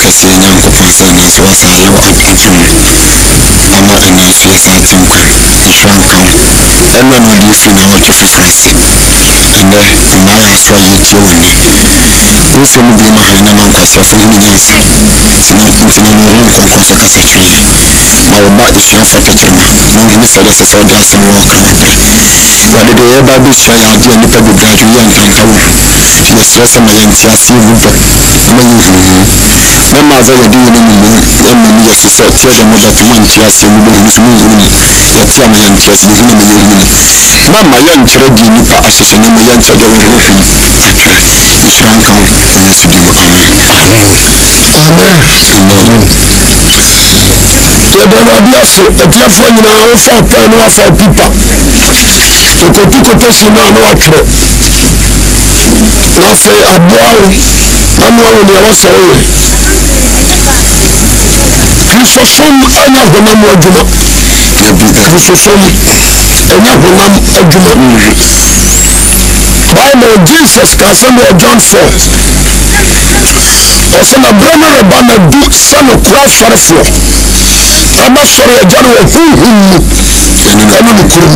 kasi nyankopɔn sɛ ne nso ɔsa ayɛ wɔ adwene ama ɛno nso yɛ saa tenkwa nhyira nka wo ɛnna na ɔde ɛfiri na wɔtwe foforɔ ase ɛnɛ mmaa yɛ aso a yɛtie wɔ ni wosɛ mu bi ma ha na ma nkwasiafo no nyansa ntina no ɔho nkɔnkɔn so kasa kyerɛ ma wɔba asuafo tɛkyerɛma na wohene sɛ ɛsɛ sɛ ɔde asɛm wɔ ka nokorɛ wɔde deɛ yɛba bɛhyia yɛ adeɛ nnipa bebree adwe yɛ nkanka wo yɛsrɛ sɛ ma yɛnte aseɛ wu bɔ ma yɛhuhu mɛma sɛ yɛde yɛ no mu ɛma no yɛso sɛ tiɛ dɛ mobɛto ma nte aseɛ mu bɛhunu so muhunu ni yɛte ama yɛnte aseɛ bɛhunu ma yɛhunu ni mama yɛnkyerɛ de nnipa ahyehyɛ ne ma yɛnkyerɛ dɛ wɔhwɛ hwɛ akyerɛ nhyira nka wo yesu di mu amen yɛde awurade ase atiafoɔ nyinaa wofa ɔpɛn no wafa pipa ɛkɔtukɔtɔsi no a na watwerɛ na afei aboa wo na noa wo nea wɔsɛ woyɛ kristosom anya honam adwuma kristosom anya honam adwuma Bible Jesus ka asɛm wɔ John 4 ɔsɛ na berɛ no reba na du sɛ nokora afarefoɔ abɛsɔre agya no wɔ honhom mu ɛno ne kurom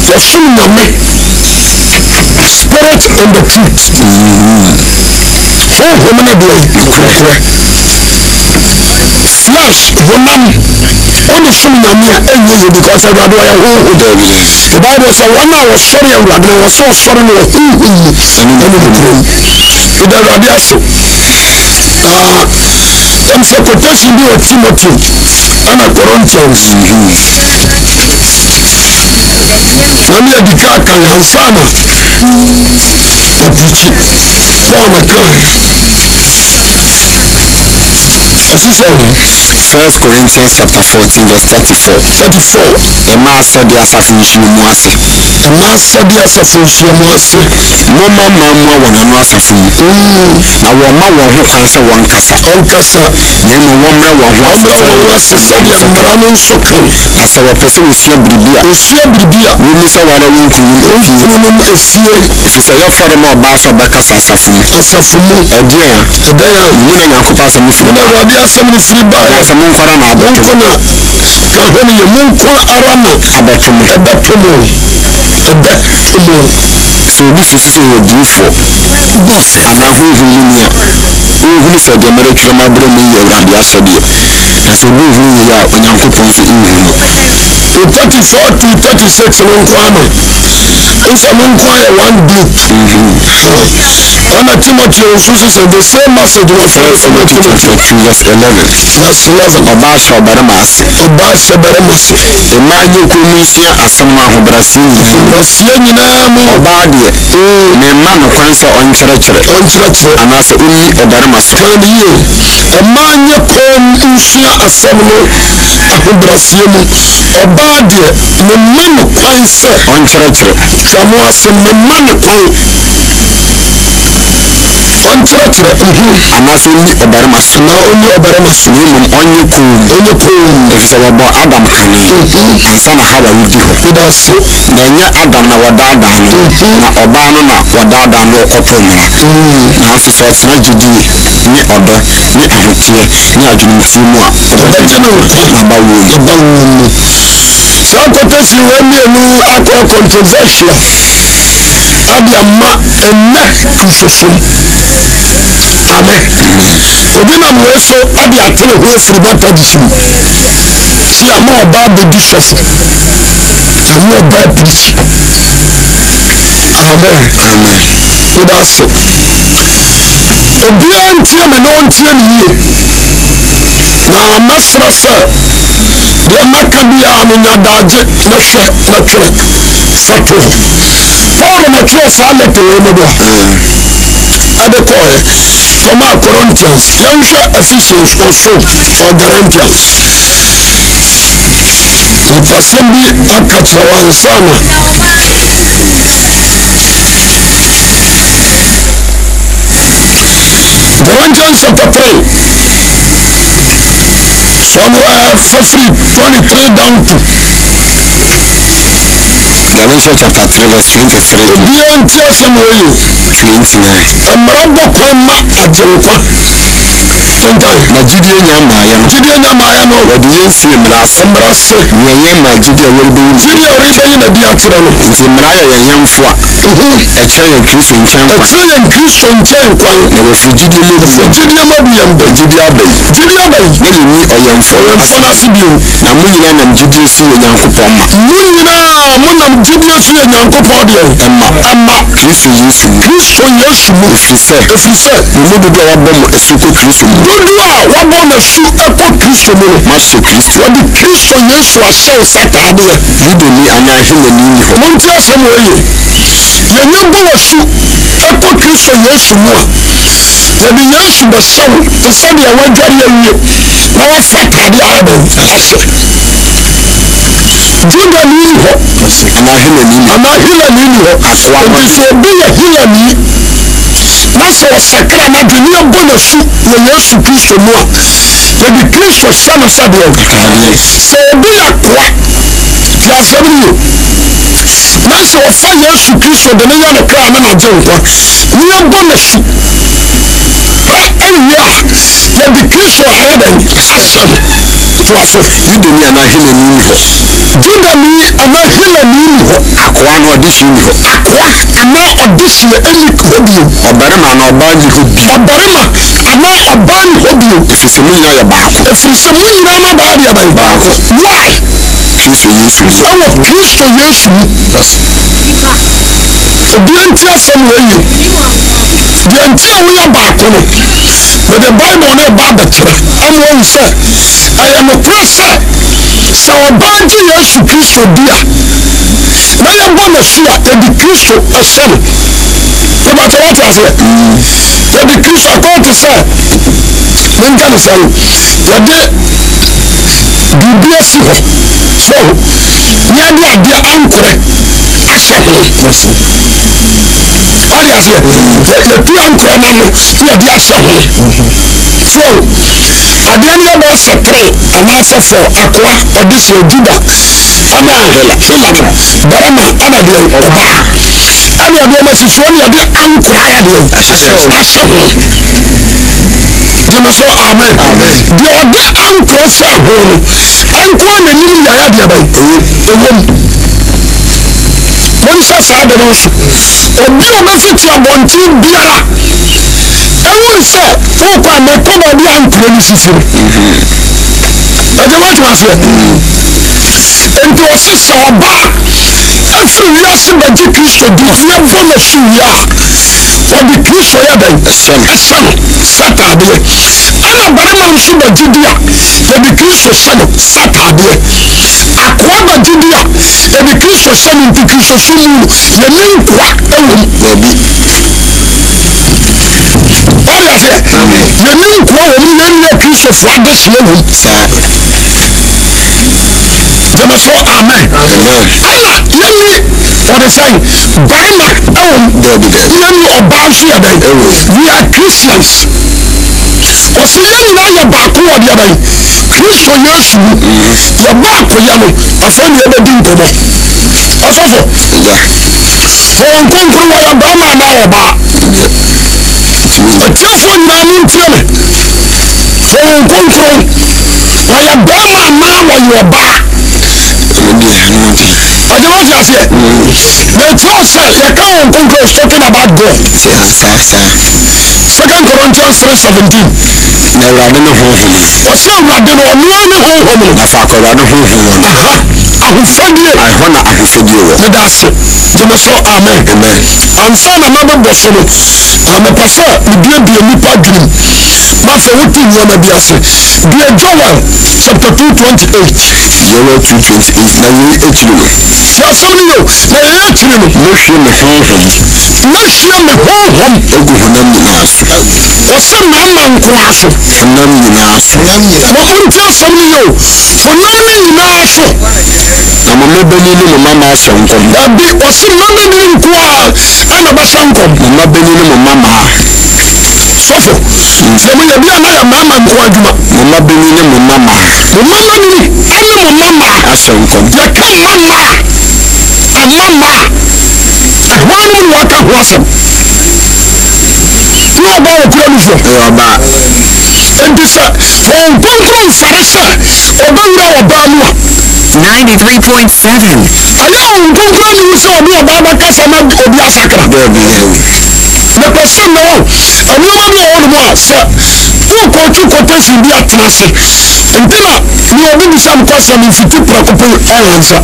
yɛsom nyame spirit and the truth honhom no deɛ nokorɛkorɛ flesh honam ɔne som nyame a ɛnyɛ yɛ because awurade ɔyɛ honhom the Bible sɛ wɔn a wɔsɔre awurade no wɔsɛ ɔsɔre no wɔ honhom mu ɛne ne kurom ɛda awurade ase ɛm sɛ quotation bi wɔ Timothy ana Corinthians na me adi ka aka ansa na ɔpirikyi Paul na kae ɛsi sɛ 1 Corinthians chapter 14 verse 34 ɛma asɔde asafo nhyiamu ase ɛma asɔde asafo nhyiamu ase moma mammoa wɔ n'ano asafo mu na wɔma wɔn ho kwan sɛ wɔnkasa na mmom wɔmmrɛ wɔn ho ase sɛdeɛ mmara no nso kan na sɛ wɔpɛ sɛ wɔsua biribi a wɔmu sɛ wɔara wɔnkunu ɛfie ɛfiri sɛ yɛfɔre ma ɔbaa sɛ ɔbɛkasa asafo mu ɛdeɛ a mu na nyankopɔn asɛm no firi awurade asɛm no firi baa sɛ monkwara na abɛto na kahwɛ no yɛ monko ara na abɛto mo sɛ obi susu sɛ yɛ diifoɔ anaa honhom mu ni a wohunu sɛ deɛ mɛretwerɛ ma berɛ mu yɛ awurade ahyɛdeɛ na sɛ obi nhunu yɛ a onyankopɔn nso nhunu 34 to 36 no nko ama nsa mo nko ayɛ one group ana Timothy nso so sɛ the same message wɔ First Timothy 2 verse 11 ɔbaa hyɛ ɔbarima ase mmaa nyɛ kurom nsua asɛm no ahobrɛaseɛ nyinaa mu ɔbaa deɛ ne mma no kwan sɛ ɔnkyerɛkyerɛ anaasɛ ɔnni ɔbarima so mmaa nyɛ kɔn nsua asɛm no ahobrɛaseɛ mu ɔbaa deɛ ne mma no kwan sɛ ɔnkyerɛkyerɛ twa mo ase ne mma no kwan ɔnkyerɛkyerɛ anaasɛ ɔnni ɔbarima so na ɔnni ɔbarima so na mmom ɔnyɛ koom ɛfiri sɛ wɔbɔ Adam kane ansa na Hawa wodi hɔ na ɛnyɛ Adam na wɔdaadaa no na ɔbaa no na wɔdaadaa no ɔkɔpɔ mmara nanso sɛ ɔtena gyidie ne ɔdɔ ne ahoteɛ ne adwenemtie mu a ɔbɛgye no naba wuo mu saa kɔtɔsi wɔ mmienu akɔ controversial ade ama ɛnnɛ kristosom amen obi nam wɔ so ade atere ho afiri baptist mu si ama ɔbaa bɛdi sɔfo ama ɔbaa pirikyi amen woda ase obiara ntie me na ɔntie ne yie na mɛsrɛ sɛ deɛ mɛka biara no nya daagye na hwɛ na twerɛ fa to Paul na twerɛ saa lɛtɛ wɔ mu do ade kɔɛ fama Corinthians yɛnhwɛ Ephesians ɔso Galatians mpasɛm bi aka kyerɛ wɔ ansa na Galatians chapter 3 from February 23 down to Galatians chapter 3 verse 23 obiara nti asɛm wɔ yi 29 mmara bɔ kwan ma agyenkwa Najidie nyamaya no. Jidie nyamaya no. Wadi yensi mrase. Mrase. Yeye majidie woribe. Jidie woribe yina dia tira no. Nti mraya yanyamfo a. Eche ye Kristo nchen kwa. Eche ye Kristo nchen kwa. Na wafujidie lebi. Jidie mabi yambe. Jidie abai. Jidie abai. Yeli ni oyamfo. Oyamfo na sibio. Na munyina na mjidie si yenyankopon ma. Munyina muna mjidie si yenyankopon de. Amma Kristo Yesu. Kristo Yesu mu. Efise. Mududu a wabomo esuko Kristo mu. Dudu a wabomo esu eko Kristo mu. Mashe Kristo. Wadi Kristo Yesu ashe satade. Yudo ni anahile nini ho. Monti asemo ye. Yenye bomo su eko Kristo Yesu mu. Yebi Yesu besawo. Tesadi ya wajari ya uye. Na wa satade arabe. Ashe. Juda nini ho. Anahile nini. Anahile nini ho. Ntise obiye hile ni. Nasa wasakra na dunia bona su ya Yesu Kristo mu a. Yebi Kristo sana sabi ya. Se obiya kwa. Ya sabri yo. Nasa wafa Yesu Kristo de niya na kra na jenkwa. Niya bona su. Enya yebi Kristo araben asem. Tuaso. Yudo ni anahile nini ho. Juda ni anahile nini ho. Akwa no audition ni ho. Akwa ama audition eli hobio. Obarima na obanji hobio. Obarima ama obanji hobio. Efise munyina ya baako. Efise munyina na baadi ya baako. Why? Kristo Yesu. Awo Kristo Yesu. Obianti asem weye. Bianti awuya baako no. But the Bible na ba betre. Amu onse. I am a person. Sa obanji Yesu Kristo dia. Na ya bona sua ebi Kristo asem. But what was it? Ebi Kristo akoti se. Menka ni se. Yade Biblia si ho. So, yade ade ankore asem. What is it? The two ankore na no yade asem. So, ade ni ba se 3 ana se 4 akwa audition Juda. Ana hela no. Barama ana de oba. Ani ade ma sisi oni ade ankora ya de asem. Jemaso amen. De ode ankora sa ho no. Ankora na ni ya de ba. Ewom. Monsa sa de no so. Obi o ma fiti abonti biara. Ewu se o kwa me ko ba bi ankora ni sisi. Ajama to ase. Ento osisa oba. Every wiase baji Kristo di ya bona suya. Wadi Kristo ya ben asam satade. Ana barama nso baji dia. Wadi Kristo sano satade. Akwa baji dia. Wadi Kristo sano nti Kristo sumu. Ye ninkwa ewu babi. Wadi ase. Ye ninkwa wo ni ye Kristo fwa de sumu. Jemaso amen. Allah yeli what is saying barima yeli obansu ya ben. We are Christians. Osi yeli na ya baako wa dia ben. Kristo Yesu ya baako ya no afani ya be dinkomo. Asofo on konkro wa ya barima na oba. Atiafo nyina mu ntieme. On konkro wa ya barima na wa ya oba. Ajama ti ase. The church you can't conclude talking about God. 2 Corinthians 3:17. Na urade no hohom. Wase urade no no hohom. Na fa akorade hohom. Ahufadie. Ahona ahufadie wo. Me da se. Jema so amen. Amen. Ansa na maba boso no. Amepasa bibie nipa dwum. Ma fa wuti nyoma bi ase. Bia Joel chapter 2:28. Joel 2:28. Na ye etiri no. Ya somni yo. Na ye etiri no. Mohwe me hohom. Mohwe me hohom. Egu honam nyinaso. Wase mama nkwaso. Honam nyinaso. Wo untia somni yo. Honam nyinaso. Na mama beni ni mama asonkom. Abi wase mama ni nkwa ana basankom. Mama beni ni mama. Sofo. Semu ya bia na ya mama nkwa adwuma. Mama beni ni mama. Mama ni ana mama asonkom. Ya ka mama. Mama. Ahwanu ni waka hwasem. Ni oba okura nufo. Oba. enti sɛ nkonkron mfare sɛ ɔbɛwura ɔbaa mu a 93.7. ɛyɛ nkonkron ne wu sɛ ɔde ɔbaa bɛkasa na obi asakra na pɛsɛ na wɔ ɛnneɛma bi a ɔwɔ no mu a sɛ wokɔtwe kɔtɛsi bi atena ase nti na ne obi bisa m kɔsɛ memfiti prakopo ɔwansa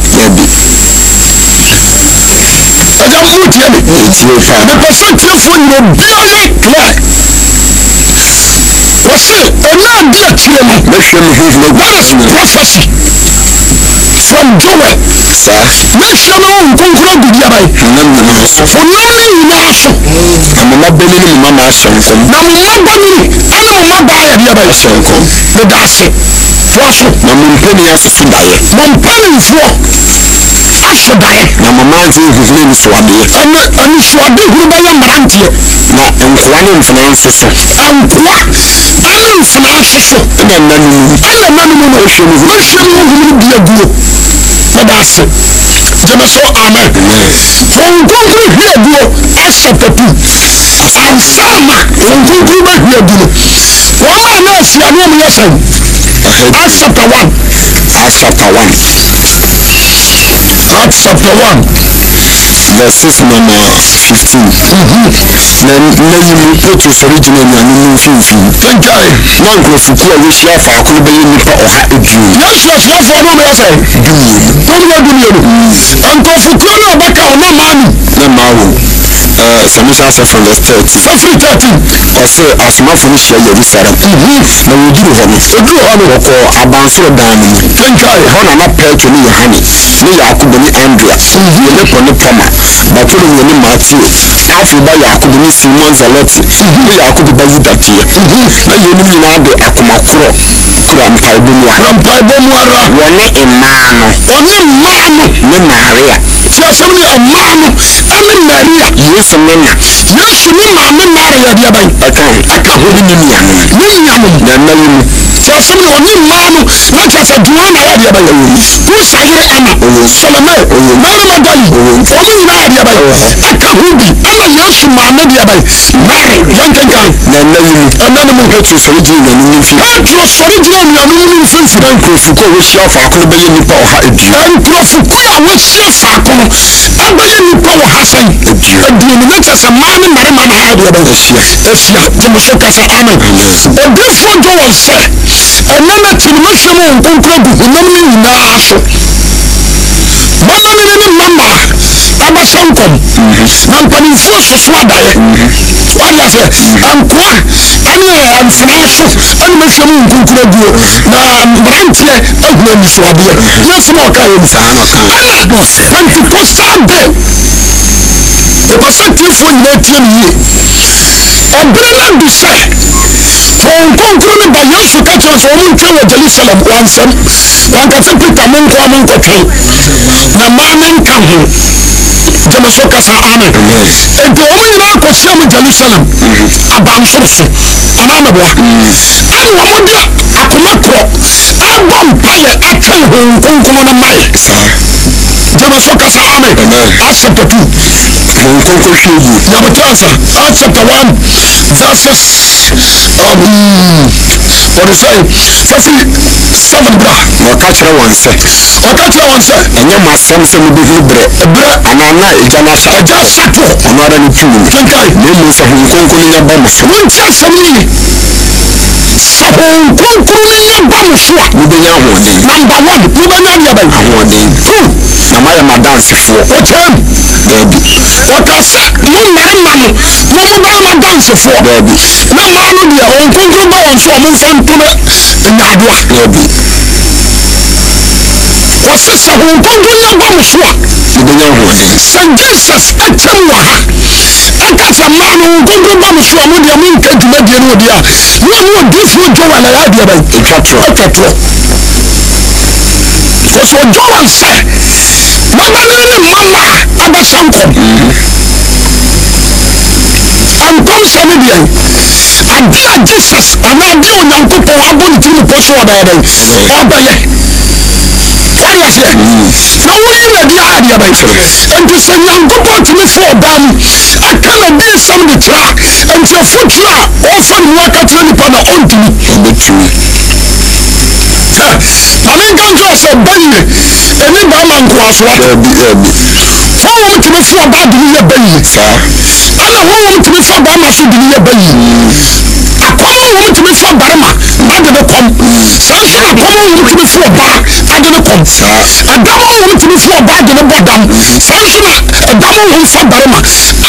agya motie me mepɛ sɛ tiefoɔ nyina obia yɛ clear wɔse ɛna adi akyire no that is prophecy from Joel mehwɛ no nkonkoro agudi abae honam ne nyinaa so na moma bɛni ne moma ahyɛ nkɔm na moma bɔnini ɛne moma baa yɛde abae hyɛ nkɔm meda ase foɔ so na mompani asoso daeɛ mompanimfoɔ aso daeɛ na moma ante huhune nsuadeɛ ɛnisuade huru bɛyɛ mmeranteɛ na nkoa ne mfena nso so nkoa ɛne mfena nso so ɛna nnanom no ɔhwɛ mu huhune bi aguo meda ase gyeme so amen nkonkoro hwie aguo asɛpatu ansama nkonkoro bɛhwie agu no wɔma na asiane ɔmyɛ sɛn Acts chapter 1 verses number 15 na yimu Petrus original nuanom mfimfini kenkae na nkurɔfokuo a wɔhyia faakoro bɛyɛ nnipa ɔha aduonu yɛhyia asuafoɔ no ɔmyɛ sɛ dumienu nkurɔfokuo no ɔbɛka ɔna maa no na maa wo Samisha said from verse 30 ɔsɛ asomafo no hyia Yerusalem na wɔduru hɔ no wɔkɔ abansoro dan no mu kenkae hɔ na Petro ne Yohane ne Yakobo ne Andrea Filipo ne Toma Bartolomeo ne Matthew Alfred ba Yakobo ne Simon Zelote ne Yakobo ba Yuda tie na yɛnim nyinaa de akomakoro kura mpaebɔ mu ara wɔne mmaa no ne Maria tí a sẹ́mu ní ọ̀maa no ẹni Maria Yesu ne maame Maria di abayi aka ho ne nuanom na nnayi mu tí a sẹ́mu ní ọ̀ni mmaa no na tí a sẹ́ Joanna yà di abayi Kusa yere Anna Salome Mary Magdalene ọmọ nyinaa yà di abayi aka ho bi ẹna Yesu maame di abayi Mary yẹn kankan na nnayi mu ẹnani mu Petro sọrọ gyina nuanom ni nfin na nkurɔfokuo a wɔhyia faako no bɛyɛ nnipa ɔha aduonu nkurɔfokuo a wɔhyia faako no abɛyɛ nnipa ɔha sɛn aduonu na kyɛ sɛ mmaa ne mmarima na ha deɛ bɛyɛ ahyia gyeme so kasa amen odiifoɔ Joel sɛ ɛnɛ no akyi no mɛhwɛ mu nkonkoro agu honam no nyinaa so bɔnane ne mama abɛhyɛ nkɔm na mpanimfoɔ soso adaeɛ wade asɛ nkoa ɛne mfena so ɛne mɛhwɛ mu nkonkoro aguo na mmeranteɛ ahuna nisuadeɛ yesu na ɔka yɛ mu ɛna Pentecostal day ɛpɛ sɛ tiefoɔ nyinaa tie no yie ɔbere no adu sɛ nkonkoro no ba Yesu ka kyerɛ sɛ ɔmo ntwɛn wɔ Jerusalem wansɛm wankase Peter monkoa monkɔtwɛn na maa ne nka ho gyeme so kasa amen enti ɔmo nyinaa kɔhyia mu Jerusalem abansoro so anaa mɛboa ɛne ɔmo de akoma korɔ ɛbɔ mpayɛ ɛtwɛn ho nkonkoro no mayɛ gyeme so kasa amen Acts chapter 2 nkonkoro hwɛ yi nyametansa Acts chapter 1 verses what is saying fafiri 7 bra ɔka kyerɛ wɔn sɛ ɛnyɛ mo asɛm sɛ mobɛhunu berɛ anaa na agya no asato ɔno ara ne tum kenkae na mmom sɛ honkonkro no nya ba mo so wonti asɛm no yi sɛ honkonkro no nya ba mo so a mobɛnya ahoɔden number 1 mobɛnya deaba ahoɔden na mayɛ madansefoɔ ɔkyɛm daabi ɔka sɛ mo mmarima no mobɛyɛ madansefoɔ daabi na maa no deɛ honkonkro ba wɔn so ɔmomfa ntome nyaadoa daabi wɔsɛ sɛ honkonkro nya ba mo so a mobɛnya ahoɔden sɛ Jesus akyɛm wɔ ha ɛka sɛ maa no honkonkro ba mo so a modeɛ monka dwumadie no wɔdeɛ a ne mo odiifoɔ Joel a yɛ adeɛ bɛn ɛtwa torɔ wɔsɛ Joel sɛ mabane ne mama abɛhyɛ nkɔm nkɔm sɛ ne deɛ ade a Jesus anaa ade a Onyankopɔn abɔ ne tiri mepɔ so ɔbɛyɛ dɛn ɔbɛyɛ wade aseɛ na woyi na di adeɛ bɛn enti sɛ Nyankopɔn tumi fo ɔbaa mu aka na di nsɛm de kyerɛ a enti afotuo a ɔfa ne mu aka kyerɛ nipa na ɔntumi true. Mami kanjo so bayi eni ba man ko aso Ebi. fo wo mutimi fo ba de ye bayi ana wo mutimi fo ba ma so de ye bayi akomo wo mutimi fo barma ade de kom sanso akomo wo mutimi fo ba ade de kom adamo wo mutimi fo ba de de bodam sanso na adamo wo fo barma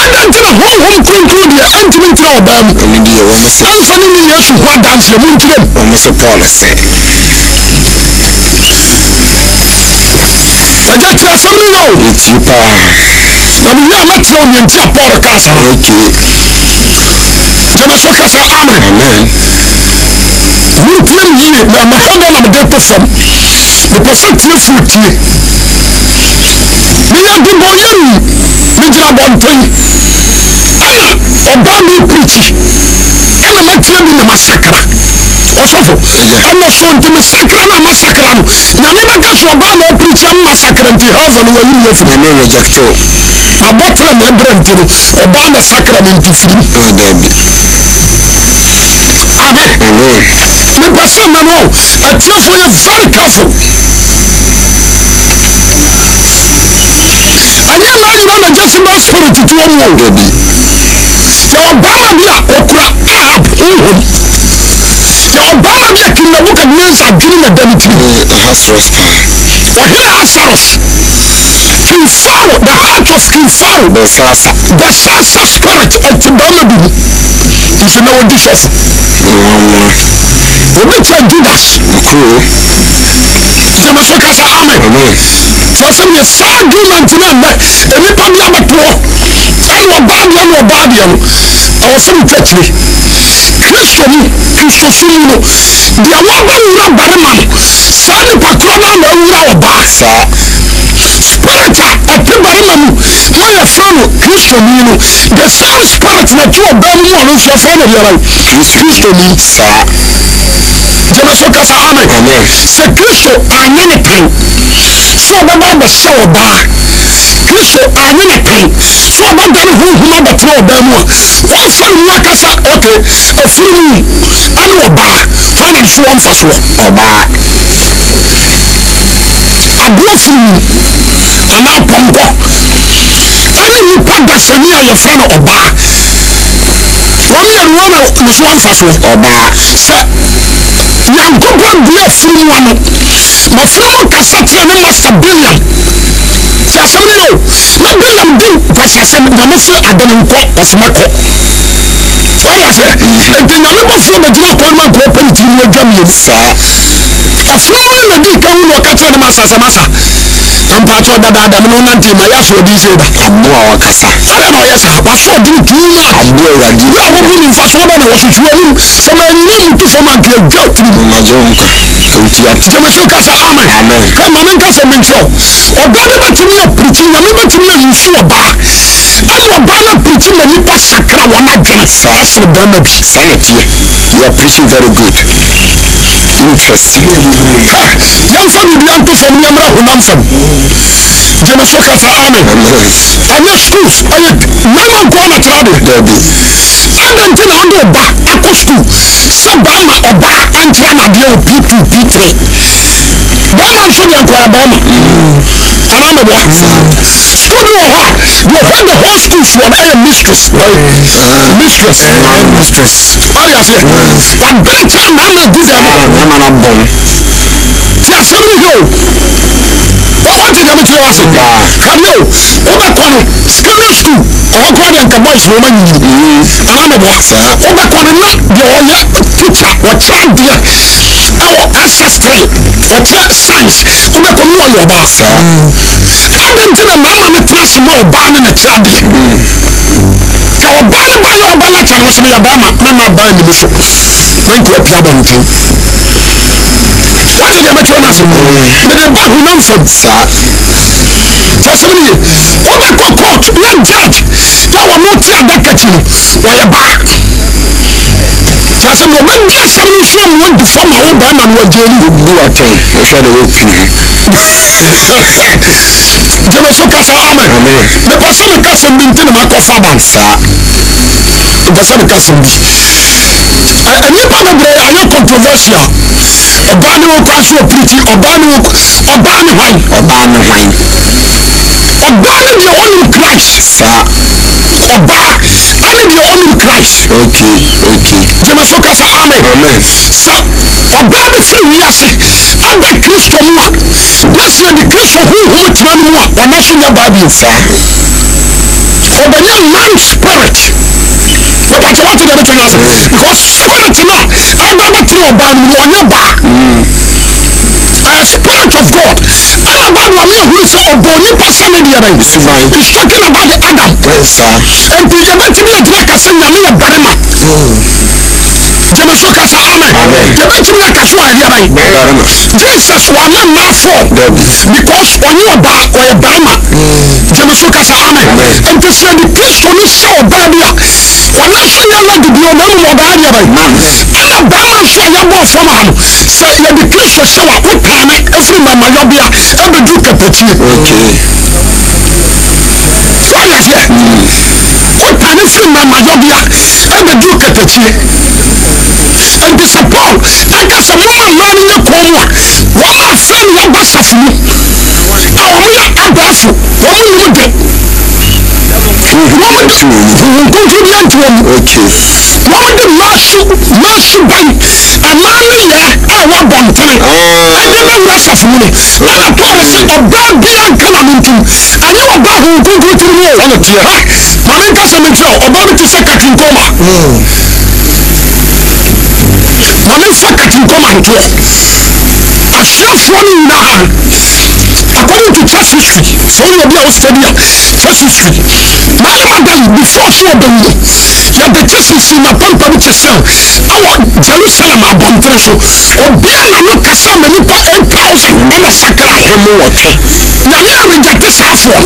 ade ntina ho kunkun de antimi ntira obam Oni di wo mo se. anfa ni Yesu ho dance mu ntire Wo mo se Paul se. Aja ti asem ni yo Eti pa. na mi ya mati o ni ntia Paul kasa Okay. jama so kasa amen Amen. ni tie mi ni na ma hono na me de to fam the person tie fu tie mi ya du bo yem mi jira bo ntoyi ana oba mi preach ana ma tie mi na masakra osofo ana so nti mi sakra na masakra no nyame na ka so oba na preach am masakra nti heaven wa yiri yefu Na me reject you. abotre na brand no oba na sakra ni nti firi Oh, Debbie. amen Amen. me pasa na no atiofo ye very careful anya na nyina na Jezebel spirit to omo Debbie. ya obama bia okura Ahab ohom ya obama bia Nebuchadnezzar adwene na danitiri Ahasuerus pa. ohene Ahasuerus King Pharaoh, the heart of King Pharaoh, The Sasa. the Sasa spirit at Bama Bibi is in our dishes. Mama. Obi Judas. Cool. Jamasoka sa amen. Amen. For some years, sad argument in them, and you probably have a poor. And what bad one or bad one. I was some treachery. Christian, Christian, the one barman, Sally Patrona, no bar. Spirit of the barman, my friend, Christian, the same spirit that you are burning on your family. Christian, sir. Jamasoka sa amen. Amen. Se Kristo anyene pen so baba be show ba Kristo anyene pen so baba ne huhuma be tro ba mu wa fa mu akasa okay afiri ane oba fa na so on fa so oba abuafu ana pompo ane ni pada sani aye fa na oba wa me ruwa na so on fa so oba se Yankopon dia firi wano ma firi kasa tia ne master Billiam ya asem yo na Billiam din kwasi asem na me se adane nko osemako wala se enti na me bofo na gina ko ma ko politi ni adwam ye sa afiri na di ka wu ka tia ne masa ampa to dada no nanti ma ya so di se da Aboa wakasa. ala no yes wa so di tuma Aboa wadi. ya wo bi ni fa so ba na wo so ni sama ni to so man ke jot ni Majonka. Utiati. Jamasoka sa amen. Amen. Kama menka se mencho. Oba de batimi ya preach na me batimi ya yusu oba. Ani oba na preach na nipa sakra wana dwen so dama bi. Sanity. You are preaching very good. Interesting. Yan fa bi an to fo mi amra honam fam. Jamasoka sa amen. Anya schools aye mama ko na trade Debbie. ana ntina ando oba akọ school se bama oba antra na de o P2 P3 bama nso de akwara bama ana me bia school no ha you find the whole school for a mistress mistress oh yes one bench na na good Mama na bom. ti asemi yo what did you tell us come yo oba kono secondary school o ko de nka boys no ma nyi ana me bia oba kono na de o ye teacher o child dia awo ancestry o child science oba kono no yo ba sa adam tina mama me class mo oba me na child dia ka oba na ba yo oba na child so ya ba ma ba ni bi so man ko pia ba ntin what did you tell us me de ba hu nam fam sa Tasmania, what I call court, one judge, that will not tell that catching, or a bar. Tasmania, when there is some issue, want to form our own band and what Jenny would do at all. I said the whole thing. Jamasoka sa amen. The person who cast some maintain my father, sir. The person who cast some. And you probably are not controversial. Akwasi Obani Akwasi Opriti Obani Wine Obani the only Christ Sir. Oba only the only Christ. Okay. Jemasoka sa amen. So Obani free yes. Abe Kristo mu. Yes the Kristo who tena mu a wana so nya Bible fa. Obani man spirit. What I want to do because spirit no Abba to Obani wana ba. Spirit of God. And about one who is a bony person in the other. He's talking about the Adam. And to the to me a drink as a barima. Jemasoka sa amen. The to me a casual here. Jesus was not my fault because on your bar or a barima. Jemasoka sa amen. And to say the Christ on his show barrier. When I say I like to be on the barrier. And a barrier show your boy from him. So you the Christ show up with panic every man my yobia every do capacity. Okay. So yes, yeah. What panic every man my yobia every do capacity. And this is Paul. I got some more learning your power. What my friend your boss of you. Oh, we are abafu. What will you do? Contribute to him. Okay. What the master bank and money here I want bonten. I didn't rush of money. And I promise a bad being coming into. And you are back who go to me. On it here. Mamma doesn't mention about to say catching coma. Mamma catching coma into it. A chef running now. According to church history, so you will be our stadium, church history. My madam, before she obeyed me, you have the church history, my pump of yourself. Our Jerusalem, our Bonteso, or being a look at some many 8,000 in a sacrifice. Now, we are rejected this half one.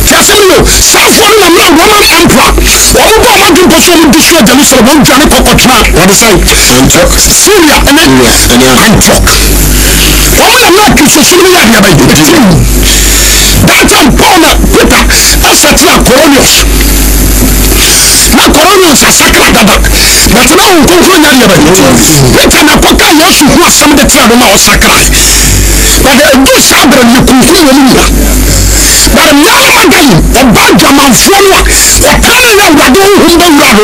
Casimiro, South one, I'm not Roman emperor. All go on to pursue destroy Jerusalem, one Johnny Cocotra, what is it? Syria, and then Antioch. All I'm not Syria, that time Paul Peter Asatia Coronius. Now Coronius are sacred back. But now we don't know Peter Napoka Yosu who are some of the trouble now sacred. But the sabre you continue. But now again, the Benjamin Follow, or telling them what do who don't run.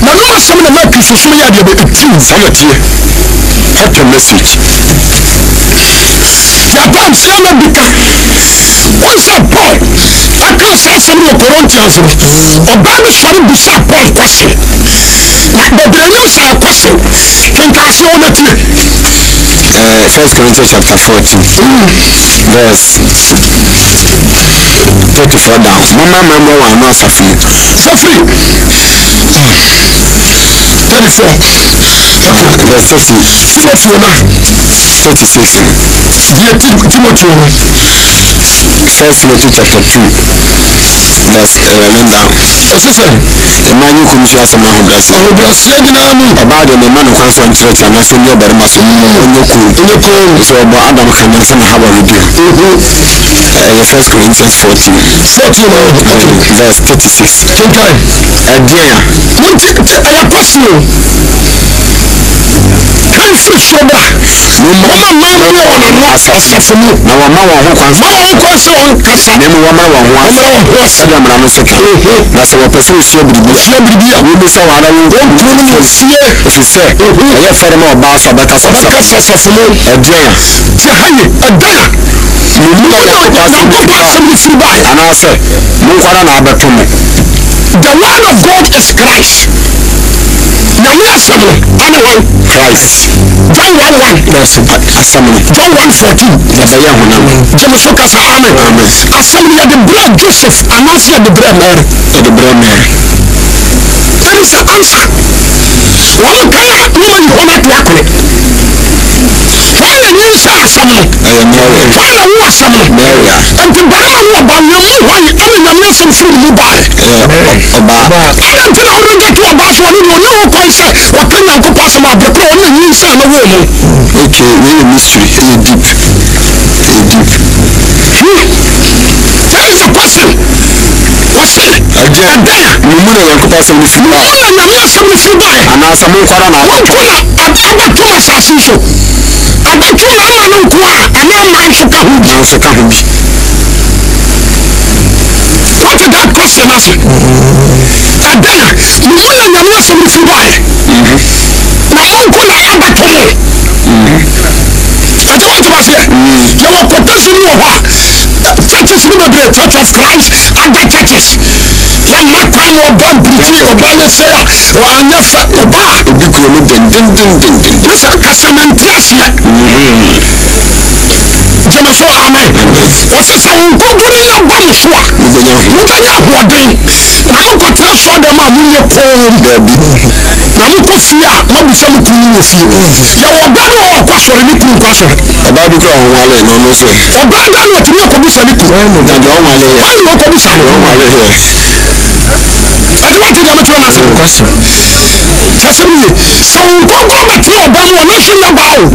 Now look at some of the Americans who say they are such a message. Japan Sala Bika. What's up, Paul? I can't say some of Corinthians. Obama shall be sharp Paul question. The Brennus are question. Can pass on the 1 Corinthians chapter 14, verse 34 down. Mama one not suffering. Suffering. 34. Verse 36. Timothy. 1 Timothy chapter 2, verse 11 down. The man you couldn't share some of us. About the man who comes from church and I said, you're very much in your cool. So about Adam can answer how I would do. 1 Corinthians 14, verse 36. Dear, I question you. Can't see sober. Mama, now a man who comes on Cassa, name one man who was Adam Ramsek. That's our person is so big. We be so I don't go to see if you say, I have fed more about Sabbatas of a day. A day. You know, and I say, no one to me. The word of God is Christ. Now we are someone, anyone, Christ. John 1:1, assembly. John 1:14, Jemasoka sa amen. Assembly at the bread Joseph, and not at the bread Mary. The bread Mary. That is the answer. One guy, woman, you want to work on it. Why are you assembly? Why are you assembly? And the Bible about you, why you only some food you buy. I don't know how to get to a bath one. You know, I say, what can you pass about the pro and you say the woman? Okay, really mystery, deep. That is the question. What's it? Again, you know, you can pass on the food. And I some food buy. And I some more for an hour. I'm Thomas, I see nso ka ho bi. What did that question ask? And then, you know you are some if you buy. Now, uncle, I have a tomo. I don't want to say, you are potentially churches will be a Church of Christ, other churches. One more time, or God preaching, or God say, or I'm not fat, or bad. This is a Casamantras here. Jamaso amen. What's the sound? Go to your body, Shua. Look at your body. Now go tell Shua them I'm in your phone, baby. Now you go fear, not be some clean with you. Your body or question, you can question. About the ground, Wale, no, sir. For bad, I want to know commission. Why you want commission? I don't want to know what you question. Just a minute. So go back to your body, I'm not sure about.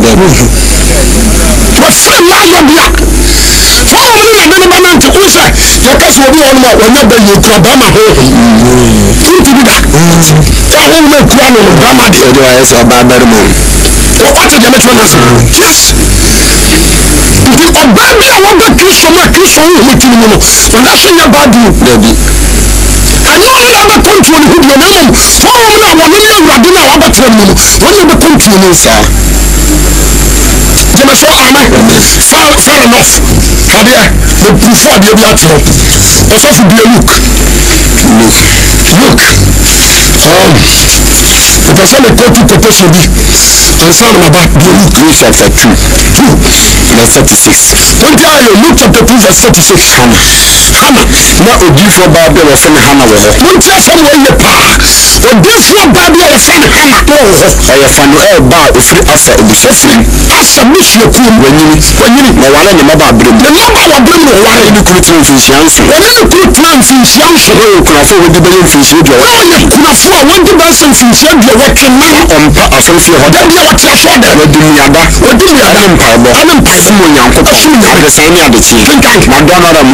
What's the matter here? For a minute, who said, your cousin will be on my whenever you club on my home. You do that. I will make one of Brahma the other eyes or Barbermo. What did you make one answer? Yes. The baby, I want to kiss from my kiss on you. When I say about you, baby. I know I have a country who your name. For a minute, I want to know what I have a country. When you become to me, sir. Jamaso amen. Fair enough. Kadia, the before the Biatio. Also to be a look. If I say a copy proposal be, and some about the Luke chapter 2, verse 36. Don't tell you, Luke chapter 2, verse 36. Hannah. Not a gift for Bible or friend Hannah. Don't tell someone your power. Or gift for Bible or friend Hannah. I have found a bar if you ask a free. As a mission when you know one of the mother bring the number of bring the one in the Christian Fishians. When you put time Fishians, you can afford the billion fish. You can afford 1,000 fish. You working now on associate. Then you are to afford them. What do you have? What do you have? I'm in Passimon. I'm the same other thing. Madonna,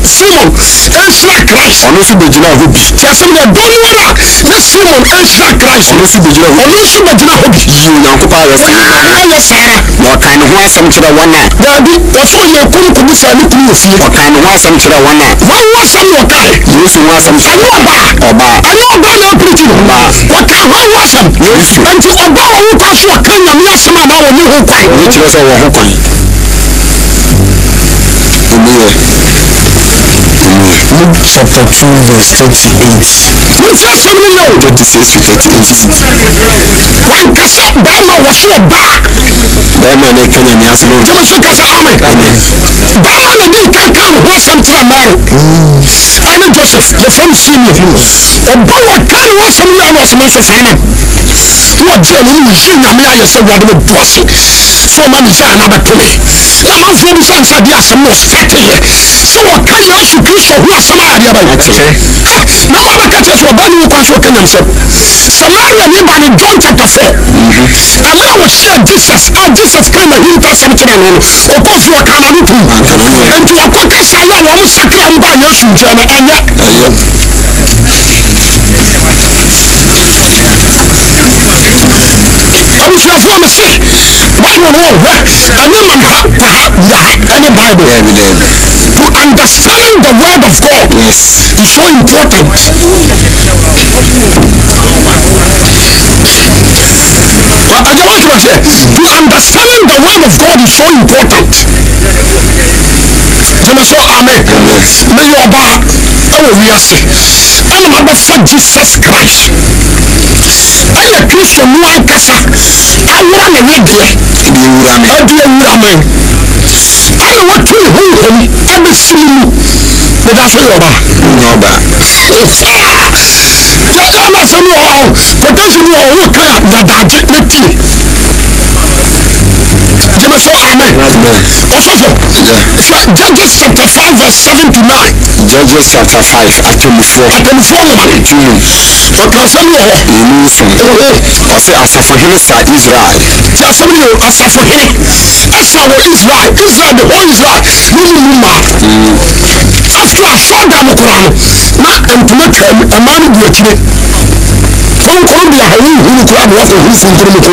Simon, Ezra Christ. Also, the general hobby. Just a minute, don't worry. Yes, Simon, Ezra Christ. Also, the general hobby. You know, Sarah. What kind of one some to the one night? Daddy, what's all your cool to be funny to you? What kind of one some to the one night? One was some your guy. You want some to the bar. I know about your pretty bar. What kind of was some? Yes, and to about who comes to a kind of yes, man, I will know who quite. Which was our home. Luke chapter 2 verse 38. What's that something now? 36 to 38. One kasa Bama was so bad. Bama ne Kenya ni asilo. Kama so kasa amen. Bama ne di kankan ho santra maro. Ani Joseph, the from senior. Obawa kan ho samu ya no samu fana. What je no mu shi nyame aye se wade be boase. So man is na ba tole. Na man fo bi so nsa dia samu strategy. So what can you ask Christ who are Samaria by no one catches your body who can show himself. Samaria nearby in John chapter 4. And now we share Jesus. Jesus came and he does something or go for a canary too. And to a quick Salah, one second by your shoe, and yet. I wish your former say, why you know what? And then any Bible every day. To understand the word of God is so important. I don't want to say, to understand the word of God is so important. Jamaso amen. May your bar, we are sick. I'm about for Jesus Christ. I am Christian, no one casa. I want to read there. I do amen. I want to hold him. I'm a silly. But that's what you're about. No, but it's just almost a new potentially all that Jamaso amen. Judges chapter 5 verse 7 to 9. Judges chapter 5 actually 4. What can you I say Asafahini sa Israel. Just somebody Asafahini. Asawa Israel. Israel the whole Israel. After I saw them now and to make a man do it. From Colombia, who crowd was who's in Colombia.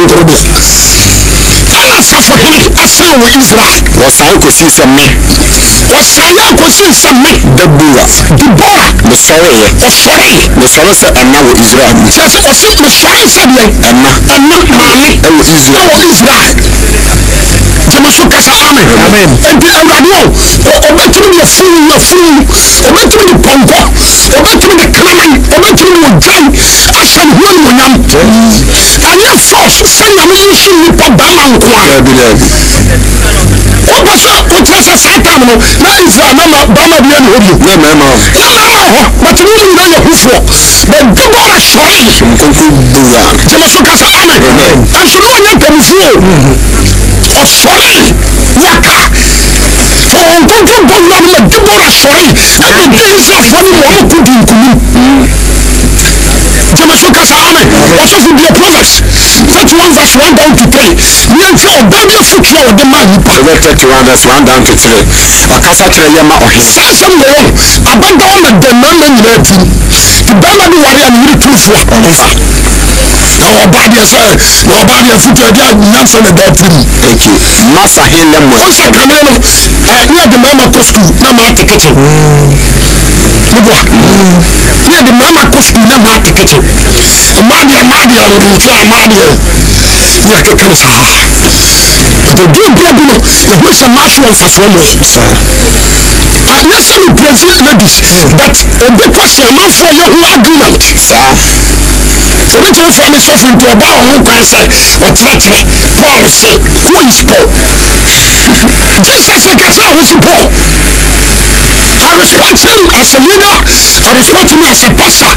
ana safohene asan wɔ Israel wɔsan kɔsi sɛ me wɔsan yɛ akɔsi sɛ me Debora mesɔreeɛ mesɔre sɛ ɛna wɔ Israel mu kyerɛ sɛ ɔse mesɔre sɛ deɛ ɛna maame ɛwɔ Israel gyeme so kasa amen enti awurade o ɔbɛtumi de funu ɔbɛtumi de pɔnkɔ ɔbɛtumi de kraman ɔbɛtumi de ogyan ahyɛ ne ho animonyam ɛnyɛ force sɛ nyame yi hye nnipa bama nko a wopɛ sɛ wokyerɛ sɛ saa tam no na Israel na bama bia ne hɔ bio na mɛma hɔ bɛte wo nyina yɛ hofoɔ bɛdebɔra sɔre gyeme so kasa amen ɛnso ne ɔnyɛ mpanifoɔ ɔsɔre waka ɔnkonko bɔ nnam na Debora sɔre ɛde di Israelfoɔ no mu ɔmo kodi nkunim gyeme so kasa amen ɔsɔfo bia Proverbs 31 verse 1 down to 3 nneɛnti ɔbaa bi afotuo a ɔde maa nipa 31 verse 1 down to 3 ɔkasa kyerɛ yɛ ma ɔhene saa asɛm wɔ hɔ abɛdawa na da mmarima nyinaa tim nti barima bi ware a ne yere turufoɔ ɔmfa na ɔbaa deɛ sɛ na ɔbaa deɛ afotuo adi a nyansa na da tim masa hele mo ɔsɛ kane no ne yɛde mmarima kɔ skul na maate kitchen meboa ne yɛde mmarima kɔ skul na maate kitchen maadeɛ no de nti a maadeɛ ne yɛkeka no saa ɛduru bia bi no yɛhu sɛ maaso wɔ mfasoɔ mu nyɛ sɛ me praise ladies but obi kwasi amanfoɔ yɛho agreement saa obɛtumi fa ne sɔfo nti ɔba ɔho kwan sɛ ɔkyerɛkyerɛ Paul se who is Paul Jesus ɛkɛsɛ a wo si Paul I respect him as a leader I respect him as a pastor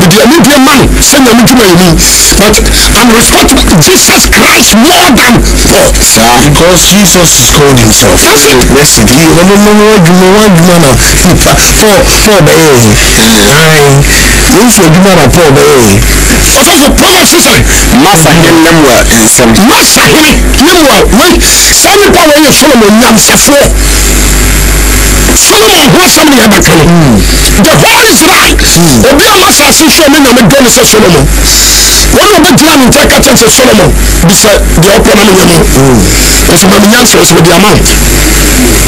the immediate man say na me dwuma yini but I respect Jesus Christ more than Paul because Jesus is called himself that's it listen he wadwuma na Paul bɛyɛ nso adwuma na Paul bɛyɛ ɔsɔfo Paul sisɛ masa hene wa nsɛm masa hene nemwa wei saa nipa wɔyɛ Solomon nyansafoɔ Solomon ho asɛm ne yɛbɛka no the whole Israel obi a masase so ne nyame dɔ ne sɛ Solomon wɔne ɔbɛgyina ne nkyɛ ka kyɛn sɛ Solomon bisa deɛ ɔpɛ no ne nyɛ no ɛsɛ ma menyansa ɛsɛ mede ama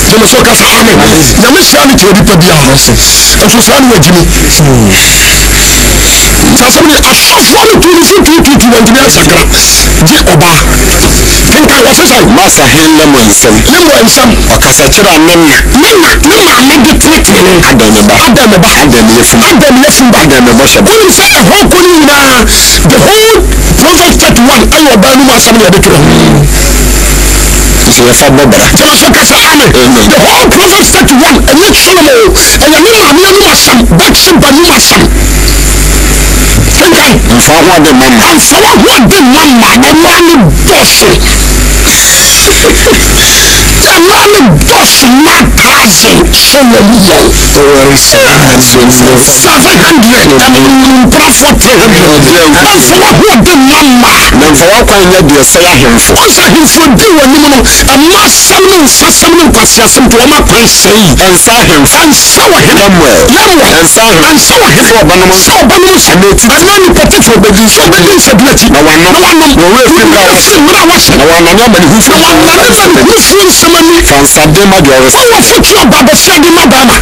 gyeme so kasa amen nyame hyia ne kyerɛ nipa biara ɛnso saa ne wagyimi saa sɛm ne asɔfoɔ no tu ne so tututu wɔntumi ansakra gye ɔbaa kenkan wɔ sesɛ masa hene mo nsɛm ɔkasa kyerɛ a ne maame de tenetene ada me ba wonim sɛ ɛhɔ kɔ no nyinaa the whole Proverbs 31 ɛyɛ ɔbaa no mu asɛm ne yɛbɛtwerɛ nso yɛfa bɔbara gyeme so kasa amen the whole Proverbs 31 ɛnyɛ Solomon ɛyɛ ne maame anum asɛm Bathsheba num asɛm kenkan mfa ho ade mama amfa wo ho ade mama ɛmaa ne dɔso ɛmaa ne dɔso ma thousand Solomon 700 mprafo 300 amfa wo ho ade mama na mfa wo kwan nyɛ deɛ sɛ ahemfo ɔsɛ ahemfo di w'anim no ɛma asɛm ne nsasɛm ne nkwaseasɛm nti wɔma kwan sɛi ɛnsa ahemfo ɛnsa wɔ hene ɛnsa ahemfo sɛ ɔbanom sɛ ɛna nipa titiri obɛdi sɛ obɛdi nsɛbi akyi na wanom wɔwɔ efiri mmerɛ a wɔhyɛ na wɔanane amanehufo nsɛm ani fa nsade ma deɛ ɔresɛ wɔwɔ fotu ɔba bɛsiade ma bama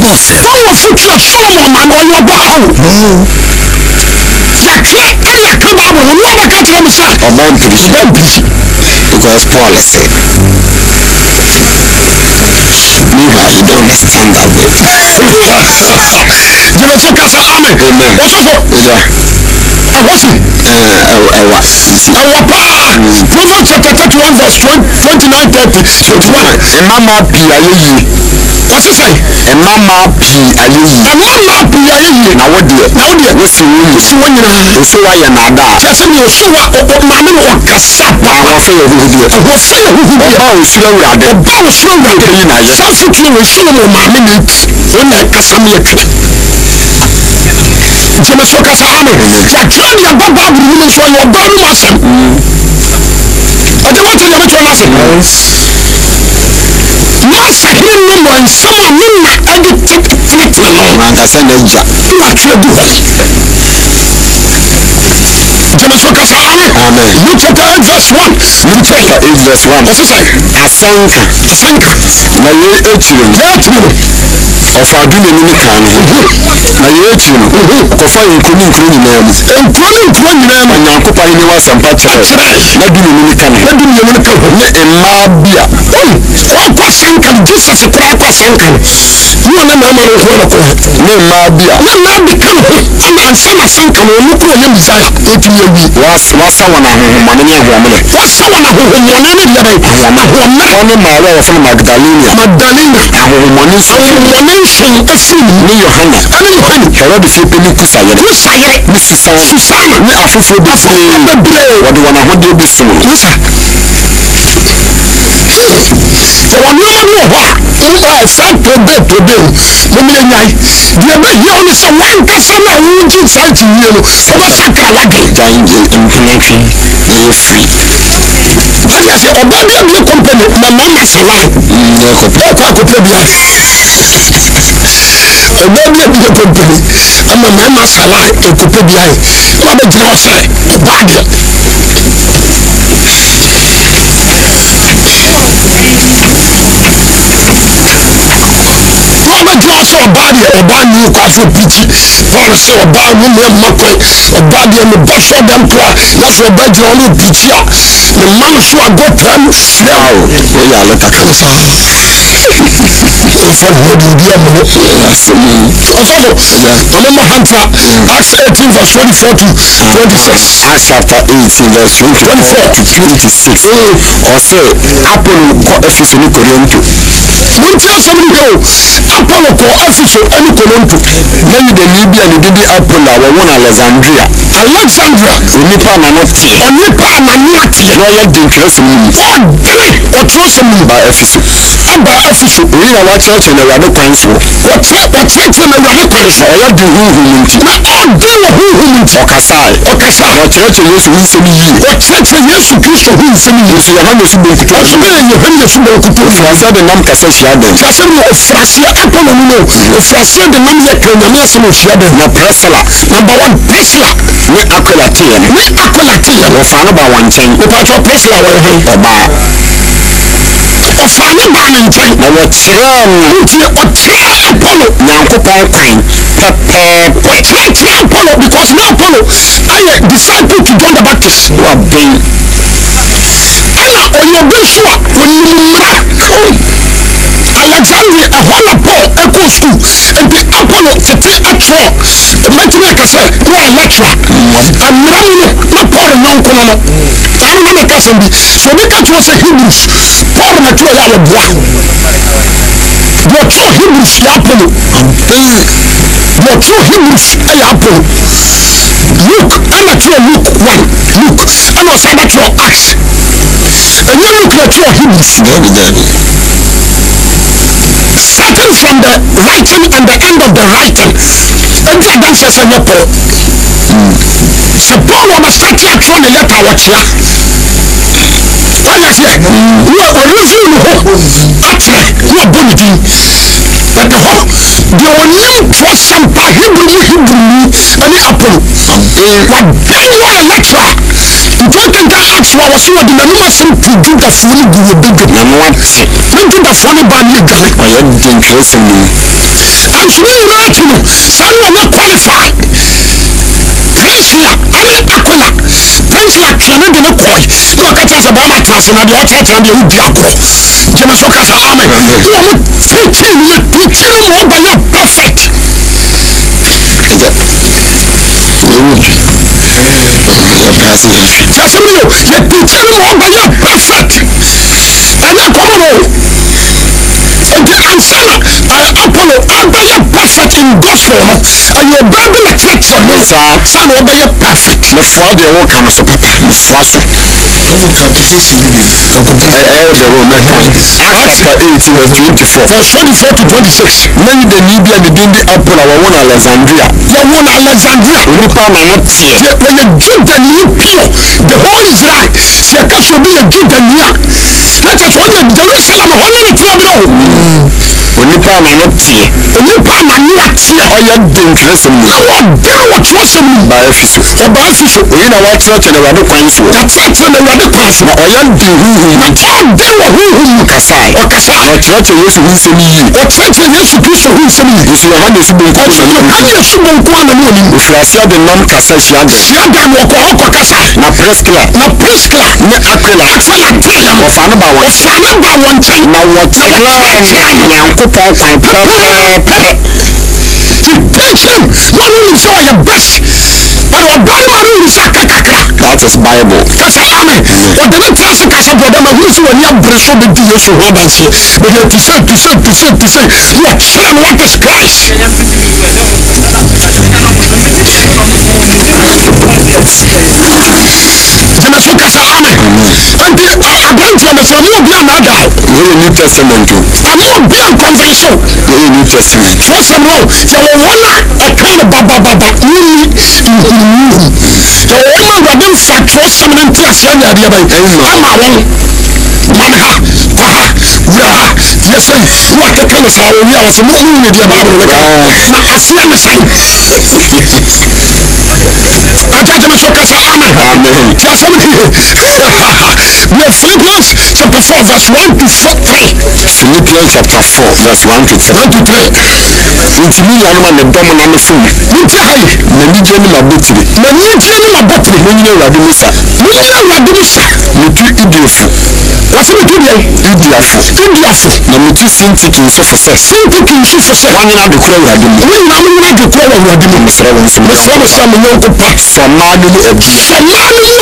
wɔwɔ fotu a Solomon ma na ɔyɛ ɔba awo yɛtwerɛ ɛyɛ ka baabɔ no na bɛka kyerɛ me sɛ ɔba mpirikyi because Paul said meanwhile you don't understand that way gyeme so kasa amen ɔsɔfo ɛhɔsi ɛwɔ paa Proverbs chapter 31 verse 29 30 21 mmama pii ayɛ yie wɔsi sɛ mmama pii ayɛ yie na wodeɛ wosi wo nyinaa oso wayɛ naadaa kyɛ sɛ ne oso wa maame no ɔkasa paa wɔfɛ yɛ huhudeɛ ɔba osuro awurade ɛyi na ayɛ saa fotuo wɔ Solomon maame no ati wɔn na ɛkasa me atwi gyeme so kasa amen yɛtwerɛ ne yɛba Bible mu no nso ɔyɛ ɔbaa no mu asɛm ɔde wɔte nyame kyerɛ no ase masa hene no mɔ nsɛm a me na ɛde tenetene no ankasa n'agya watwerɛ gu hɔ gyeme so kasa amen Amen. Luke chapter 8 verse 1. Luke chapter 8 verse 1. What's it say? Asanka. Na ye echiro. Ọfa adwene ni kan ho. Na ye echiro. Ọkọfa nkuru nyinaa mu. Nkuru nyinaa mu. Nyankopa ni wasampa kyerɛ. Na dwene ni kan. Na dwene ni kan ho. Ne mmaa bia. Ọkọ sanka Jesus kura ọkọ sanka. Ni ona na ma no ko na ko. Ne mmaa bia. Na mmaa bi kan ho. Ana ansa na sanka no no ko ne Messiah. Etu ye bi. Wasa wana ahohomane ne ahohomane. Wasa wana ahohomane ne yɛbɛ. Ahohomane. Ɔne Maria wɔfɔ no Magdalena. Ahohomane nso. Ahohomane nso efiri ne Yohana. Ɛne Yohana. Herode fie pɛ ne kusayere. Kusayere. Ne Susana. Ne afoforo bebree. Wɔde wɔn ahodeɛ bɛsi wɔn. So when you are some today, women night, the only some one person who did something you know, so what's a calabi? In connection, you're free. I say, oh, baby, I'm your company, my mama's alive. Oh, baby, I'm your company, and my mama's alive, a couple behind. What did you say? Bad. Also body or body you call for pity. For say or body women mockery or body and the boss of them cry. That's what bad you only pity. The man should have got them now. Yeah, look at us. For what you do, I'm Hunter. Acts 18 verse 24 to 26. Acts chapter 18 verse 24 to 26. Or say Apollo called Ephesus in Corinth. Don't tell somebody go. Apollo called Ephesus in Corinth. Then the Libya and the Apollo were one Alexandria. Nipa na not tea. Or Nipa na not tea. Royal Dinkress or trust me by Ephesus. By Ephesus. We are our church in the Rado Council. What church in the Rado Council? Or do who Okasai. Or church in Yesu who is in you. Or church in Yesu Christ who is in you. You have to be Frasa de nam kasa shiade. Frasa no Frasia Apollo no. Frasia de nam ye krenya so no shiade. Na Priscilla. Number 1 Priscilla. Ni Aquila. Wo fa no ba wan chen. Wo pa to Priscilla wo he. Oba. Ofane ba ne nchen. Na wo kyerɛ nti o kyerɛ Apollo. Nyankopɔn kwan. Kyerɛ Apollo because now Apollo aye disciple to John the Baptist. Wa ben. Ana oyobesua onimra. Alexandria ahola Paul echo school and Apollo tete atro metime kase no lecture amramu no Paul nonkono no tanu no kase bi so be ka to say Hebrews Paul na tro ya boa do tro Hebrews ya Apollo do tro Hebrews ya Apollo Luke ana tro Luke 1 Luke ana sabe tro Acts and you look at your Hebrews starting from the writing and the end of the writing and the dancers and your Paul so Paul was starting at the letter watch ya what is it you are original atre you are born again but the whole the only was some Hebrew and the Apollo what then you are a lecturer talking to Acts was so the number some to do the phone do a big into the phone band you got I am interested in I'm sure you know someone not qualified Priscilla Aquila Priscilla cannot be no coy look at us about my class and the church and the Udiako James Okasa Amen you are teaching more by your perfect just you you're teaching more by your perfect and you're coming and the answer Apollo obey perfect in gospel and your Bible church son obey perfect the father will come so papa faso Acts chapter 18 verse 24 verse 24 to 26 many the Libya the dindi Apollo won Alexandria Nipa na not here when you give the new pure the whole Israel say can be a give the new let us one Jerusalem one minute onipa na no tie onipa na no atie ɔyɛ dangerous mu na wɔde wɔtwerɛsɛm mu ba afiso oyi na wakyerɛkyerɛ na Awurade kwan so wɔkyerɛkyerɛ na Awurade kwan so na ɔyɛ de huhu na ɔde wɔ huhu mu kasae ɔkasae ɔkyerɛkyerɛ Yesu ho nsɛm yi ɔkyerɛkyerɛ Yesu Kristo ho nsɛm yi Yesu Yohane si bonku na Yohane si bonku na no onim ofiri ase de nam kasa hyiada na ɔkɔ kasa na Priscilla ne Aquila ɔfa no ba wɔn nkyɛn na wɔkyerɛ Nyankopɔn kwan pɛpɛɛpɛ teaching one who saw your best but ɔbarima no wuru sɛ kakakra that is Bible kasa amen ɔde ne tia se kasa bɔdɔ ma wuru sɛ wɔni abere so de di Yesu ho adanseɛ bɛde ti sɛ wɔkyerɛ no what is Christ gyeme so kasa amen nti aberanteɛ me sɛ ɔne obi a naada wɔyɛ New Testament ɔne obi a convention wɔyɛ New Testament wɔsɛm no yɛwɔ wɔn a ɛka no babababa wonni nhunuhu yɛwɔ wɔn a Awurade mfa twerɛsɛm no nti aseɛ ne adeɛ bɛyi ama wɔn man ha kɔ ha wura ha yɛsɛi ne wakeka no saa wɔwi a wɔsɛ mohu ne deɛ baabolo ne ka na aseɛ ne sɛe agyagye so kasa amen ti asɛm ne we have Philippians chapter 4 verse 1 to 3 Philippians chapter 4 verse 1 to 3 nti mi yanu ma ne dɔm na ne fom nti hai n'anigye ne mabotire monyina Awurade mu sa metu idiofo wɔse metu deɛ idiafo na metu sintiki nso fo sɛ wanyina adekora Awurade mu wonyina adekora wɔ Awurade mu mesrɛ wo nso mesrɛ me sɛ me yɔnko pa sɔmaa no mu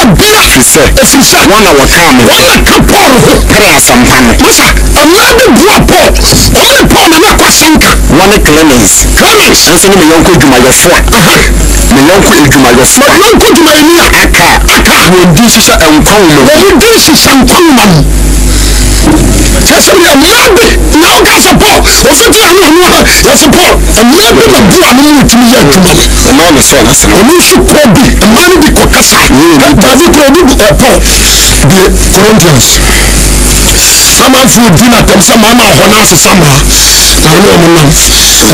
abia ɛfiri sɛ wɔn a wɔkaa me ka Paul ho pere asɛmpa no masa ɛmaa de bua Paul ɔne Paul na nakɔ asɛnka wɔne Clemens ɛnso ne me yɔnko adwumayɛfoɔ me yɔnko adwumayɛfoɔ dwumayɛni a aka wɔn din hyehyɛ nkwa wo mu kyɛ sɛ yɛ mmaa bi na woka sɛ Paul ɔfiti ano ɔno a yɛsɛ Paul mmaa bi na bua no mu tumi yɛ adwuma ɔmaa me sɛ ɔnasɛm ɔno nso kɔ bi mmaa no bi kɔ kasa David kɔ bi Paul de Corinthians samanfoɔ di na tɛm sɛ maa ma ɔhɔ no asesa maa na ɔne ɔmo nam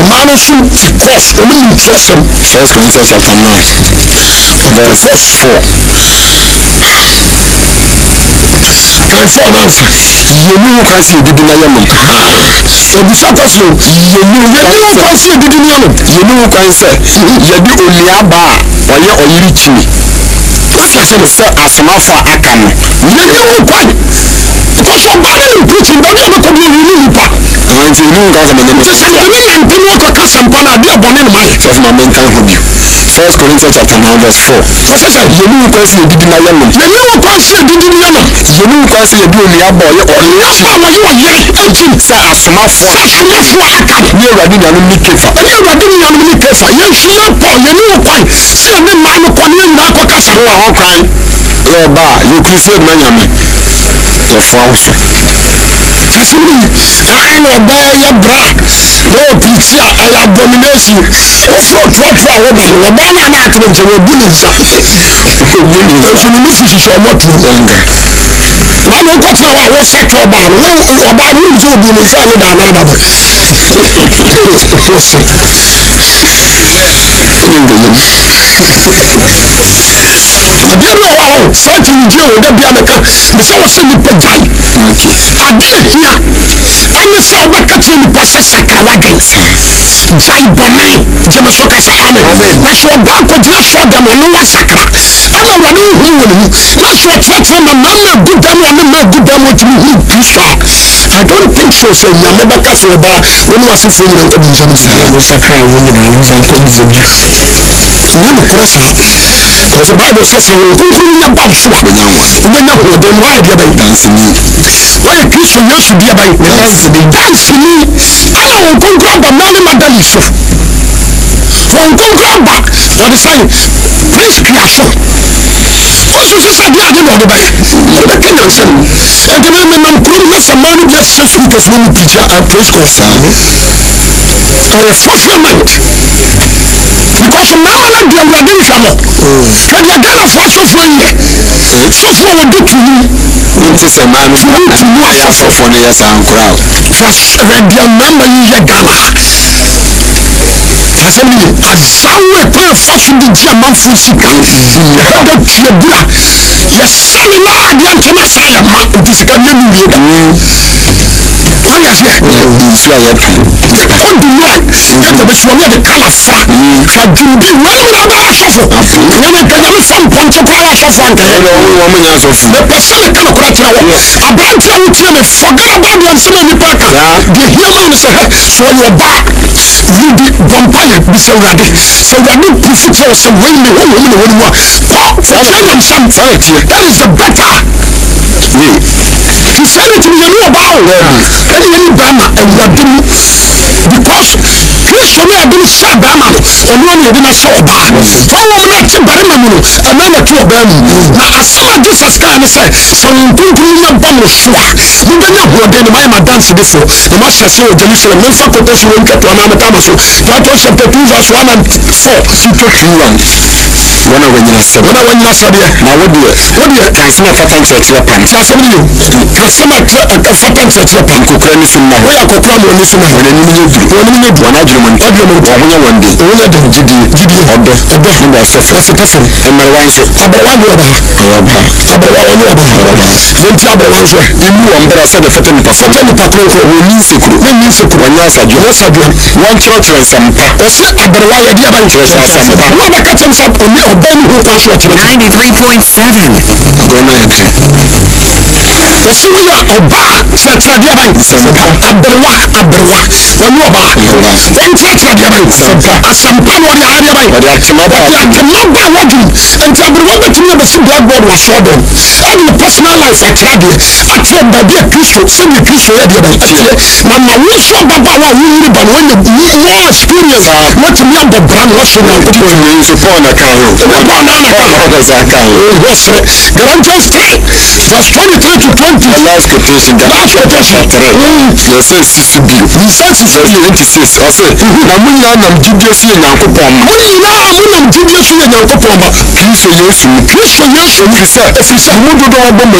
mmaa no nso ti kɔs ɔmo nim kyerɛsɛm 1 Corinthians chapter 9 verse 4 kanfɔ nansa yɛnu ho kwan sɛ yɛdidi na yɛnom ɛbusa kɔsoro yɛnu ho kwan sɛ yɛdidi na yɛnom yɛnu ho kwan sɛ yɛde oliaba a ɔyɛ ɔyere kyini sɛ asomafo a aka no yɛnu ho kwan kɔsɔ ɔbaa ne ne preaching bɛne ɛbɛkɔ bi ɔwini nipa nti yɛnu ho kwan sɛ mɛnɛ sɛ yɛne nante ne ɔkɔka sɛmpa no adeɛ bɔne no mayɛ sɛ ma menkan ho bio 1 Corinthians chapter 9 verse 4 sɛ yɛnu ho kwan sɛ yɛdidi na yɛnom yɛnu ho kwan sɛ yɛdidi na yɛnom yɛnu ho kwan sɛ yɛde oliaba a ɔyɛ ɔyere kyini sɛ asomafoɔ aka ne Awurade nuanom ne Kefa yɛnhyia Paul yɛne wo kwan sɛ yɛne mmaa no kɔ ne yɛnyinaa kɔ kasa wɔ hɔ kwan yɛba a yɛkurusɛ ma nyame yɛfoa wo so kasiri ayi na ɔbaa yɛ bra na ɔpirikyi a ɛyɛ abomination ɔfɔ tuatua a wɔba no ɔbaa no a naatene nkyɛn wɔbu ne nsa nso ne nufu hyehyɛ ɔmɔtuo na na ɔkɔtena hɔ a wɔsɛke ɔbaa no ɔbaa no nso obu ne nsa ne daa nan baba adeɛ no ɔwɔ hɔ saa kyinigye wɔ da bia meka mesɛ wɔ sɛ nipa gyae adeɛ hia ɛne sɛ wobɛka kyerɛ nipa sɛ sakra wadwen gyae bɔne gyeme so kasa ame na sɛ ɔba akɔgyina sɔ dɛm ɔno wasakra ɛna Awurade wohu wɔ ne mu na sɛ ɔkyerɛkyerɛ ma ma agu dɛm ɔne ma agu dɛm ɔtumi hu Kristo a I don't think so sɛ nyame bɛka sɛ ɔbaa wɔne wasefoɔ nyina nkɔbi nsɛm saa sakra wo nyinaa wo nsa nkɔ nsɛm nyɛ nokorɛ saa because Bible sɛ sɛ wɔn kunkun nya bab so a wobɛnya hoɔden no wayɛ deɛ bɛyi danseni wayɛ Kristo Yesu deɛ bɛyi danseni ana wɔn kunkun aba maa ne madali so wɔn kunkun aba wɔde sɛ priskria so wɔso sisa deɛ ade na ɔde bɛyɛ ɔbɛka nyansa no ɛnti na menam kurom na sɛ maa no bi ahyɛ sunkos no mu pirikya priskos saa ɛyɛ fulfillment because mmarima no de Awurade nhwɛ mo hwɛ deɛ Ghanafoɔ asɔfoɔ yɛ sɔfoɔ wɔde tumi nti sɛ maa no ayɛ asɔfoɔ no yɛ saa nkora deɛ mmarima yi yɛ Ghana asɛm yi asawo ɛkwan afa so de gye amanfoɔ sika yɛbɛbɔ tuabura yɛsane na adeɛ ntoma saa yɛ ma nti sika nyɛ no wie da wọ́n yà sẹ́ nsu a yɛto kọ́ndùnú a yàtọ̀ bẹ́sẹ̀ wọ́n yẹ de kala fra fàdùnbí wọ́n yà bá asọ́fo wọ́n yẹ kẹ́nyà mi fọ́n pọ́n tó kọ́ asọ́fo ànkẹ́yẹ. wọ́n mu nyɛ asɔfo. mɛ pɛsɛ mi kan kura kyerɛ wɔ aberante a wotie mi forget about the nsɛm a nipa ka deɛ hia ma mi sɛ hɛ sɛ ɔyɛ ɔbaa wudi bɔmpa yɛ bisa wurade sɛ wurade pufu kyerɛ wɔ sɛ wɔn mi wɔn mu na wɔn mu a kɔ kyerɛ yɛn nsɛm that is the better. Christianity ni yẹn ní ọba o ẹni yẹn ní bẹẹma ẹwurade mu because kristu ní ẹbí sẹ bẹẹma no ọmọ ní ẹbí náà sẹ ọba fọwọ́ mu náà ti bẹẹma mu no ẹmẹ náà ti ọba mu na asama Jesus kaa ni sẹ sọ̀rọ̀ ntuntun yẹ bọ́ mu so a mo bẹ ní ahoɔden ni mo ayé ma dance de fo na mo ahyɛ se wɔ Jerusalem mo nfa koto so wɔn nkɛtɔ anaa mo ta ma so Matthew chapter 2 verse 1 and 4 Tito 2:1 wọn a wɔnyina sɛdeɛ na wodeɛ kansɛm a fata nkyerɛkyerɛ pan ti asɛm ni yo kasɛm a fata nkyerɛkyerɛ pan nkokora ne sim ma hɔ wɔyɛ akɔkora ma wɔne sim ma hɔ wɔn anim nyɛ duru wɔn adwene mu nti wɔn ho nyɛ wɔn de gyidie ɔdɔ ne bɛ asɔfo mmerewa nso aberewa ne ɔba aberewa wɔne ɔba nti aberewa nso emu wɔn bɛrɛ sɛ de fata nipa kronkron wɔn ni nsekuro wɔn nyɛ asadua wɔn kyerɛkyerɛ nsɛmpa ɔsɛ aberewa yɛ de aba nkyerɛkyerɛ nsɛmpa wɔn abɛka kyɛm sɛ ɔne ɔbɛn ne ho kwan so ɔkyerɛkyerɛ 93.7 ɔno yɛ dɛ ɔsɛ woyɛ ɔbaa kyerɛkyerɛ de aba nsɛmpa aberewa wɔne ɔba wɔn kyerɛkyerɛ de aba nsɛmpa asɛmpa na ɔde ara de aba wɔde atema ba wɔdwin nti aberewa bɛtumi na bɛsi blackboard wɔ asɔ dɔm ɛne ne personal life akyerɛ deɛ akyerɛ baabi a kristo sɛdeɛ kristo yɛ deɛ ba akyerɛ na ma wo nso ababaawa a woyere ba no wɔnyɛ more experience wɔtumi abɔ bra na wɔhyɛ nyankopɔn wɔn nso Paul na kan ho Paul na kan ho wɔsɛ Galatians 3 verse 23 to 20 last quotation yɛsɛ sisi bio verse 26 ɔsɛ na mo nyinaa nam gyidie so yɛ nyankopɔn ma mo nyinaa mo nam gyidie so yɛ nyankopɔn ma Kristo Yesu mu ɛfiri sɛ mo dodoɔ a wɔbɔ mo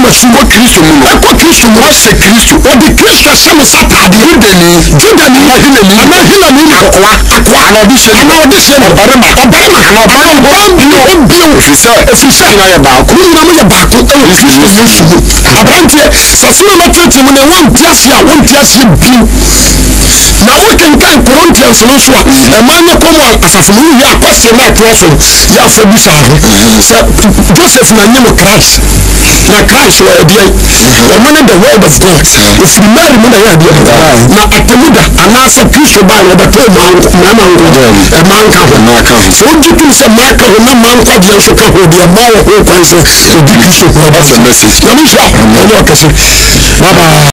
asu wɔ Kristo mu no ɛkɔ Kristo mu wɔahyɛ Kristo wɔde Kristo hyɛ mo sa ataadeɛ Judani anaa Helani ne akoa ana ɔde hyɛ ɔbarima ɛfiri sɛ nyinaa yɛ baako nyinaa mo yɛ baako ɛwɔ Kristo Yesu mu aberanteɛ sasoma mɛtete mu na wɔnte aseɛ bio na wokenkan Corinthians no so a ɛma ne kɔm a asafo no yɛ akwasɛ na ɛtoa so yɛ afɔ bi saa ho sɛ Joseph na nye no Christ na Christ wɔ adeɛ ɔmo ne the word of God ofiri Mary mu na yɛ adeɛ na atamuda anaasɛ Kristo baa na ɔbɛtɔ mmarima nko ɛma nka ho sɛ wogye tom sɛ ma ka ho na ma nkwadeɛ nso ka ho deɛ ma wɔ ho kwan sɛ ɔdi Kristo ho ɔba sɛ na mehyia ɔne ɔkɛse bye bye